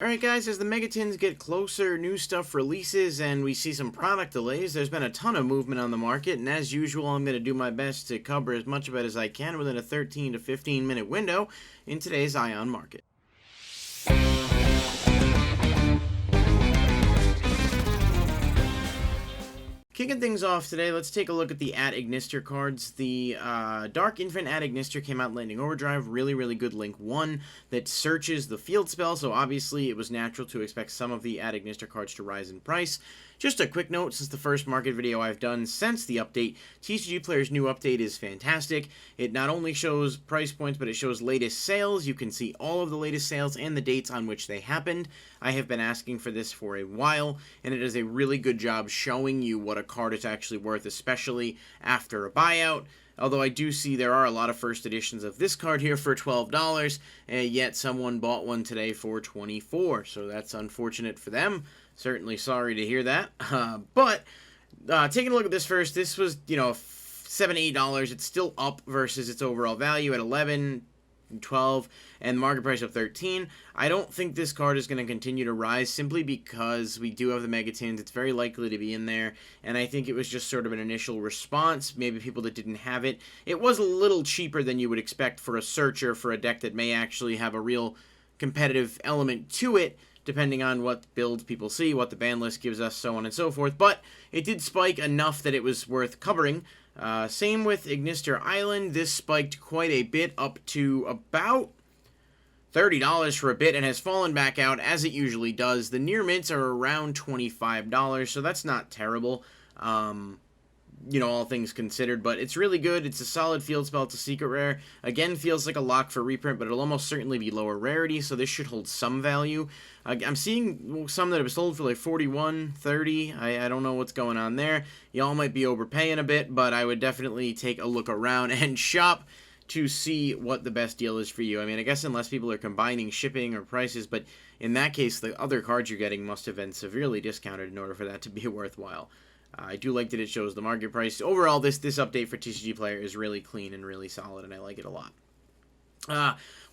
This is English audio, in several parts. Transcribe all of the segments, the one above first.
Alright guys, as the Megatins get closer, new stuff releases, and we see some product delays, there's been a ton of movement on the market, and as usual, I'm going to do my best to cover as much of it as I can within a 13 to 15 minute window in today's Ion market. Kicking things off today, let's take a look at the Ignister cards. The Dark Infant Ignister came out in Lightning Overdrive. Really good Link 1 that searches the field spell, so obviously it was natural to expect some of the Ignister cards to rise in price. Just a quick note, since the first market video I've done since the update, TCG Player's new update is fantastic. It not only shows price points, but it shows latest sales. You can see all of the latest sales and the dates on which they happened. I have been asking for this for a while, and it does a really good job showing you what a card is actually worth, especially after a buyout. Although I do see there are a lot of first editions of this card here for $12, yet someone bought one today for $24, so that's unfortunate for them. Certainly sorry to hear that. But taking a look at this first, this was, $7, $8. It's still up versus its overall value at 11, 12, and market price of 13. I don't think this card is going to continue to rise simply because we do have the Megatins. It's very likely to be in there, and I think it was just sort of an initial response. Maybe people that didn't have it. It was a little cheaper than you would expect for a searcher for a deck that may actually have a real competitive element to it, depending on what builds people see, what the ban list gives us, so on and so forth. But it did spike enough that it was worth covering. Same with Ignister Island. This spiked quite a bit, up to about $30 for a bit, and has fallen back out as it usually does. The near mints are around $25, so that's not terrible. All things considered, but it's really good. It's a solid field spell. It's a secret rare. Again, feels like a lock for reprint, but it'll almost certainly be lower rarity, so this should hold some value. I'm seeing some that have sold for like 41, 30. I don't know what's going on there. Y'all might be overpaying a bit, but I would definitely take a look around and shop to see what the best deal is for you. I mean, I guess unless people are combining shipping or prices, but in that case, the other cards you're getting must have been severely discounted in order for that to be worthwhile. I do like that it shows the market price. Overall, this update for TCG Player is really clean and really solid, and I like it a lot.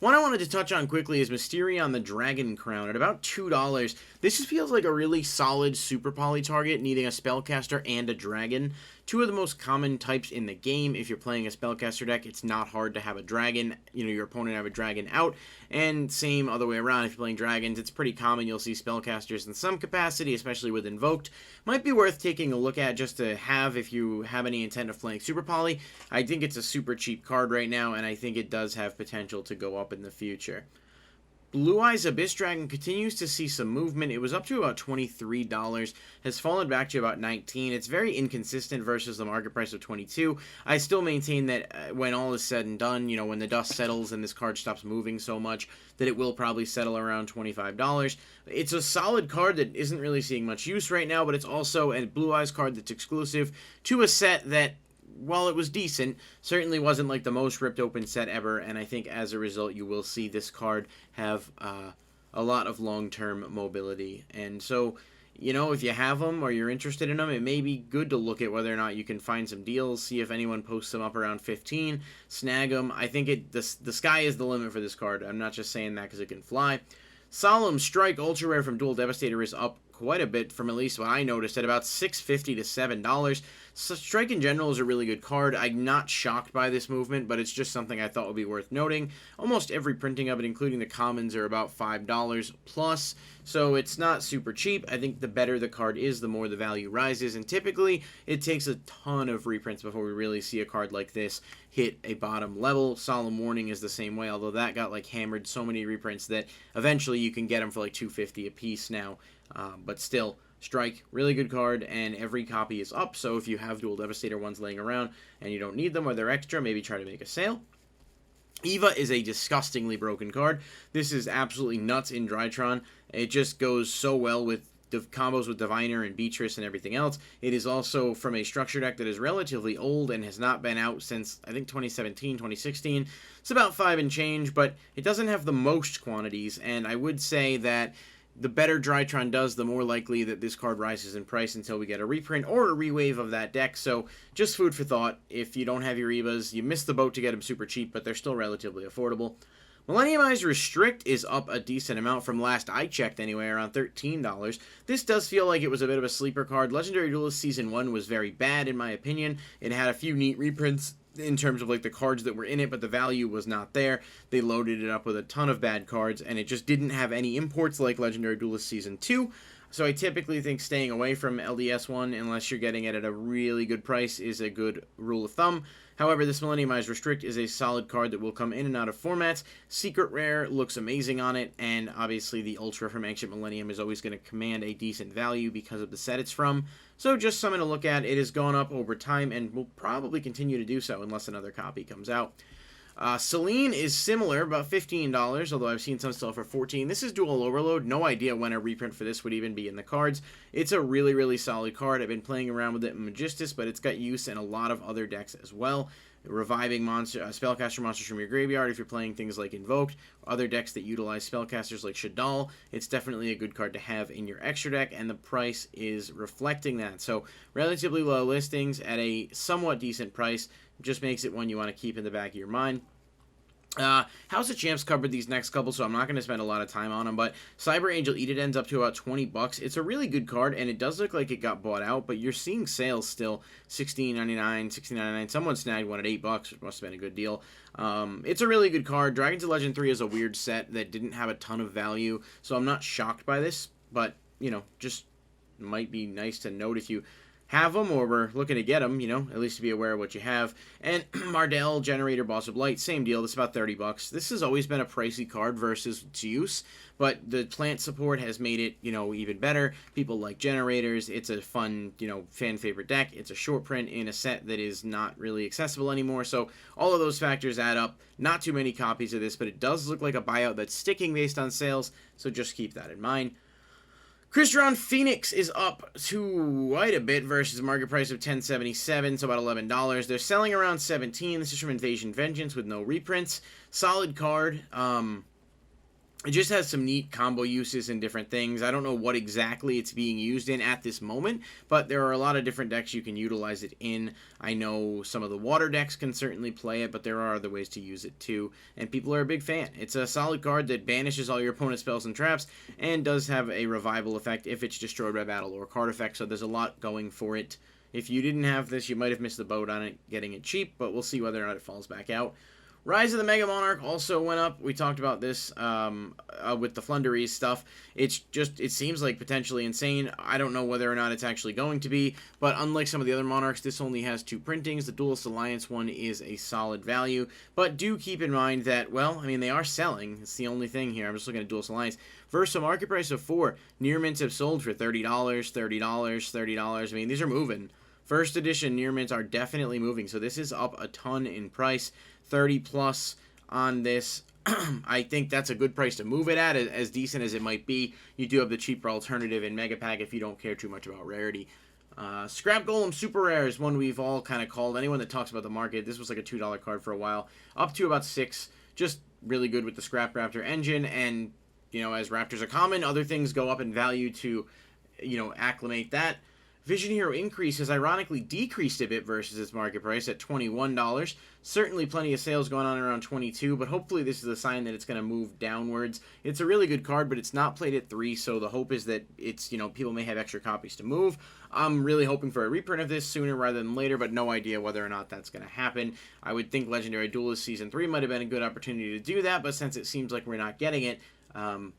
One I wanted to touch on quickly is Mysterio on the Dragon Crown at about $2. This just feels like a really solid Super Poly target, needing a Spellcaster and a Dragon. Two of the most common types in the game. If you're playing a Spellcaster deck, it's not hard to have a Dragon, your opponent have a Dragon out, and same other way around. If you're playing Dragons, it's pretty common you'll see Spellcasters in some capacity, especially with Invoked. Might be worth taking a look at just to have if you have any intent of playing Super Poly. I think it's a super cheap card right now, and I think it does have potential to go up in the future. Blue Eyes Abyss Dragon continues to see some movement. It was up to about $23, has fallen back to about $19. It's very inconsistent versus the market price of $22. I still maintain that when all is said and done, when the dust settles and this card stops moving so much, that it will probably settle around $25. It's a solid card that isn't really seeing much use right now, but it's also a Blue Eyes card that's exclusive to a set that, while it was decent, certainly wasn't like the most ripped open set ever, and I think as a result you will see this card have a lot of long-term mobility. And so, if you have them or you're interested in them, it may be good to look at whether or not you can find some deals, see if anyone posts them up around 15, snag them. I think the sky is the limit for this card. I'm not just saying that because it can fly. Solemn Strike Ultra Rare from Dual Devastator is up quite a bit from at least what I noticed at about $6.50 to $7. So Strike in general is a really good card. I'm not shocked by this movement, but it's just something I thought would be worth noting. Almost every printing of it, including the commons, are about $5 plus, so it's not super cheap. I think the better the card is, the more the value rises, and typically it takes a ton of reprints before we really see a card like this hit a bottom level. Solemn Warning is the same way, although that got hammered so many reprints that eventually you can get them for like $2.50 a piece now. But still, Strike, really good card, and every copy is up, so if you have Dual Devastator ones laying around and you don't need them or they're extra, maybe try to make a sale. Eva is a disgustingly broken card. This is absolutely nuts in Drytron. It just goes so well with the combos with Diviner and Beatrice and everything else. It is also from a structure deck that is relatively old and has not been out since, I think, 2017, 2016. It's about 5 and change, but it doesn't have the most quantities, and I would say that the better Drytron does, the more likely that this card rises in price until we get a reprint or a rewave of that deck. So just food for thought. If you don't have your Evas, you missed the boat to get them super cheap, but they're still relatively affordable. Millenniumized Restrict is up a decent amount from last I checked anyway, around $13. This does feel like it was a bit of a sleeper card. Legendary Duelist Season 1 was very bad in my opinion. It had a few neat reprints in terms of like the cards that were in it, but the value was not there. They loaded it up with a ton of bad cards, and it just didn't have any imports like Legendary Duelist Season 2. So I typically think staying away from LDS 1 unless you're getting it at a really good price is a good rule of thumb. However, this Millenniumized Restrict is a solid card that will come in and out of formats. Secret Rare looks amazing on it, and obviously the Ultra from Ancient Millennium is always going to command a decent value because of the set it's from. So just something to look at. It has gone up over time and will probably continue to do so unless another copy comes out. Celine is similar, about $15, although I've seen some sell for $14. This is Dual Overload. No idea when a reprint for this would even be in the cards. It's a really, really solid card. I've been playing around with it in Magistas, but it's got use in a lot of other decks as well. Reviving spellcaster monsters from your graveyard if you're playing things like Invoked, other decks that utilize spellcasters like Shadal. It's definitely a good card to have in your extra deck, and the price is reflecting that. So relatively low listings at a somewhat decent price just makes it one you want to keep in the back of your mind. House of Champs covered these next couple, so I'm not going to spend a lot of time on them, but Cyber Angel Eat It ends up to about $20. It's a really good card, and it does look like it got bought out, but you're seeing sales still $16.99, $16.99. Someone snagged one at $8, which must have been a good deal. It's a really good card. Dragons of Legend 3 is a weird set that didn't have a ton of value, so I'm not shocked by this, but, you know, just might be nice to note if you have them or we're looking to get them, you know, at least to be aware of what you have. And Mardell Generator, Boss of Light, same deal. This is about $30. This has always been a pricey card versus its use, but the plant support has made it, you know, even better. People like generators. It's a fun, you know, fan favorite deck. It's a short print in a set that is not really accessible anymore. So all of those factors add up. Not too many copies of this, but it does look like a buyout that's sticking based on sales. So just keep that in mind. Crystron Phoenix is up to quite a bit versus market price of $10.77, so about $11. They're selling around $17. This is from Invasion Vengeance with no reprints. Solid card. It just has some neat combo uses and different things. I don't know what exactly it's being used in at this moment, but there are a lot of different decks you can utilize it in. I know some of the water decks can certainly play it, but there are other ways to use it too, and people are a big fan. It's a solid card that banishes all your opponent's spells and traps, and does have a revival effect if it's destroyed by battle or card effect, so there's a lot going for it. If you didn't have this, you might have missed the boat on it getting it cheap, but we'll see whether or not it falls back out. Rise of the Mega Monarch also went up. We talked about this with the Flunderies stuff. It seems like potentially insane. I don't know whether or not it's actually going to be, but unlike some of the other Monarchs, this only has 2 printings. The Duelist Alliance one is a solid value, but do keep in mind that, well, I mean, they are selling. It's the only thing here. I'm just looking at Duelist Alliance. Versus a market price of 4, Near Mints have sold for $30, $30, $30. I mean, these are moving. First edition Near Mints are definitely moving, so this is up a ton in price. 30 plus on this. I think that's a good price to move it at, as decent as it might be. You do have the cheaper alternative in Mega Pack if you don't care too much about rarity. Scrap Golem Super Rare is one we've all kind of called. Anyone that talks about the market, this was like a $2 card for a while. Up to about $6. Just really good with the Scrap Raptor engine, and, you know, as Raptors are common, other things go up in value to, you know, acclimate that. Vision Hero Increase has ironically decreased a bit versus its market price at $21. Certainly plenty of sales going on around $22, but hopefully this is a sign that it's going to move downwards. It's a really good card, but it's not played at 3, so the hope is that it's, you know, people may have extra copies to move. I'm really hoping for a reprint of this sooner rather than later, but no idea whether or not that's going to happen. I would think Legendary Duelist Season 3 might have been a good opportunity to do that, but since it seems like we're not getting it, kind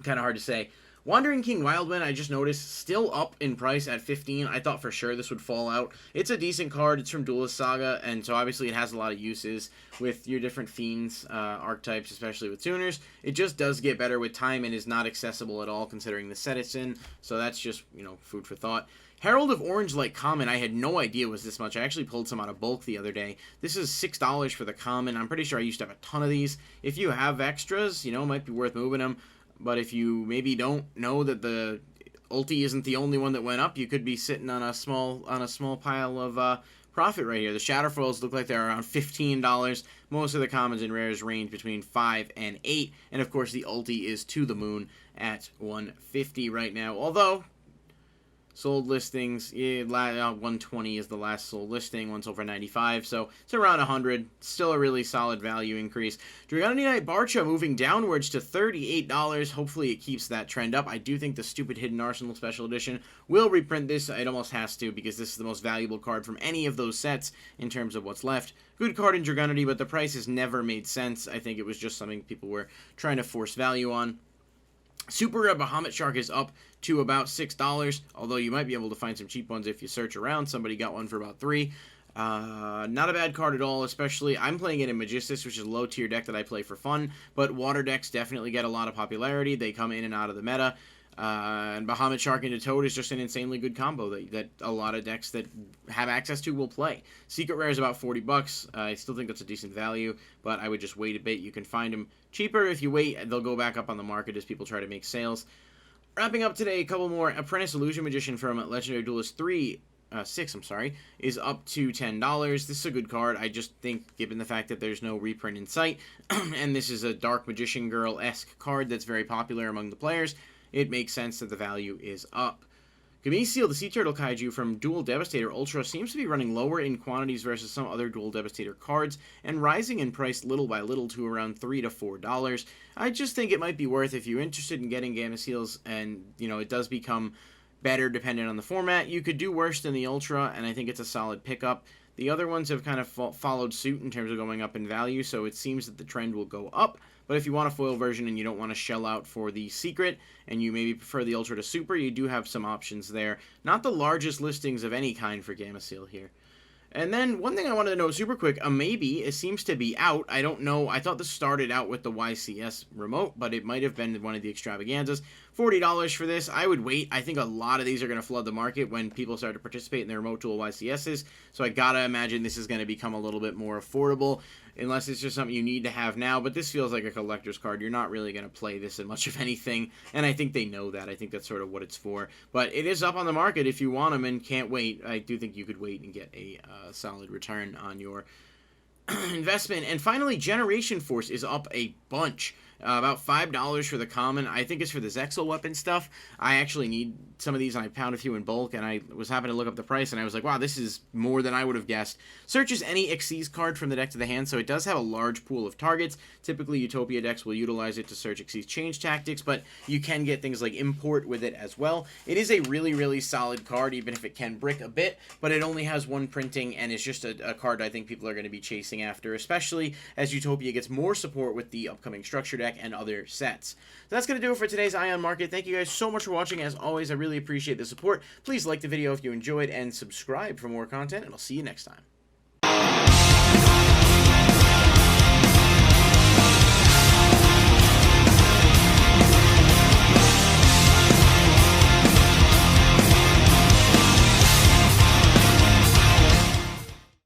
of hard to say. Wandering King Wildwind, I just noticed, still up in price at $15. I thought for sure this would fall out. It's a decent card. It's from Duelist Saga, and so obviously it has a lot of uses with your different Fiends archetypes, especially with Tuners. It just does get better with time and is not accessible at all considering the set it's in, so that's just, you know, food for thought. Herald of Orange, like common, I had no idea was this much. I actually pulled some out of bulk the other day. This is $6 for the common. I'm pretty sure I used to have a ton of these. If you have extras, you know, it might be worth moving them. But if you maybe don't know that the ulti isn't the only one that went up, you could be sitting on a small pile of profit right here. The Shatter Falls look like they're around $15. Most of the commons and rares range between 5 and 8, and of course the ulti is to the moon at $150 right now. Although Sold listings, 120 is the last sold listing, one sold for 95, so it's around 100. Still a really solid value increase. Dragonite Barcha moving downwards to $38. Hopefully it keeps that trend up. I do think the stupid Hidden Arsenal Special Edition will reprint this. It almost has to, because this is the most valuable card from any of those sets in terms of what's left. Good card in Dragonite, but the price has never made sense. I think it was just something people were trying to force value on. Super Rare Bahama Shark is up to about $6, although you might be able to find some cheap ones if you search around. Somebody got one for about $3. Not a bad card at all, especially I'm playing it in Magistas, which is a low tier deck that I play for fun, but water decks definitely get a lot of popularity. They come in and out of the meta. And Bahama Shark into Toad is just an insanely good combo that a lot of decks that have access to will play. Secret Rare is about $40. I still think that's a decent value, but I would just wait a bit. You can find them cheaper if you wait. They'll go back up on the market as people try to make sales. Wrapping up today, a couple more. Apprentice Magician from Legendary Duelist 6, is up to $10. This is a good card. I just think, given the fact that there's no reprint in sight, and this is a Dark Magician Girl-esque card that's very popular among the players, it makes sense that the value is up. Gamisil, the Sea Turtle Kaiju from Dual Devastator Ultra, seems to be running lower in quantities versus some other Dual Devastator cards, and rising in price little by little to around $3 to $4. I just think it might be worth, if you're interested in getting Gamisils, and, it does become better depending on the format. You could do worse than the Ultra, and I think it's a solid pickup. The other ones have kind of followed suit in terms of going up in value, so it seems that the trend will go up. But if you want a foil version and you don't want to shell out for the secret, and you maybe prefer the Ultra to Super, you do have some options there. Not the largest listings of any kind for Gamisil here. And then, one thing I wanted to know super quick, a maybe, it seems to be out. I don't know, I thought this started out with the YCS remote, but it might have been one of the extravaganzas. $40 for this. I would wait. I think a lot of these are going to flood the market when people start to participate in the remote dual YCSs, so I gotta imagine this is going to become a little bit more affordable, unless it's just something you need to have now, but this feels like a collector's card. You're not really going to play this in much of anything, and I think they know that. I think that's sort of what it's for. But it is up on the market if you want them and can't wait. I do think you could wait and get a solid return on your investment. And finally, Generation Force is up a bunch. About $5 for the common. I think it's for the Zexal weapon stuff. I actually need some of these, and I found a few in bulk, and I was happy to look up the price, and I was like, wow, this is more than I would have guessed. Searches any Xyz card from the deck to the hand, so it does have a large pool of targets. Typically, Utopia decks will utilize it to search Xyz change tactics, but you can get things like import with it as well. It is a really, really solid card, even if it can brick a bit, but it only has one printing, and it's just a card I think people are going to be chasing after, especially as Utopia gets more support with the upcoming structure deck and other sets. So that's going to do it for today's Ion Market. Thank you guys so much for watching. As always, I really appreciate the support. Please like the video if you enjoyed, and subscribe for more content, and I'll see you next time.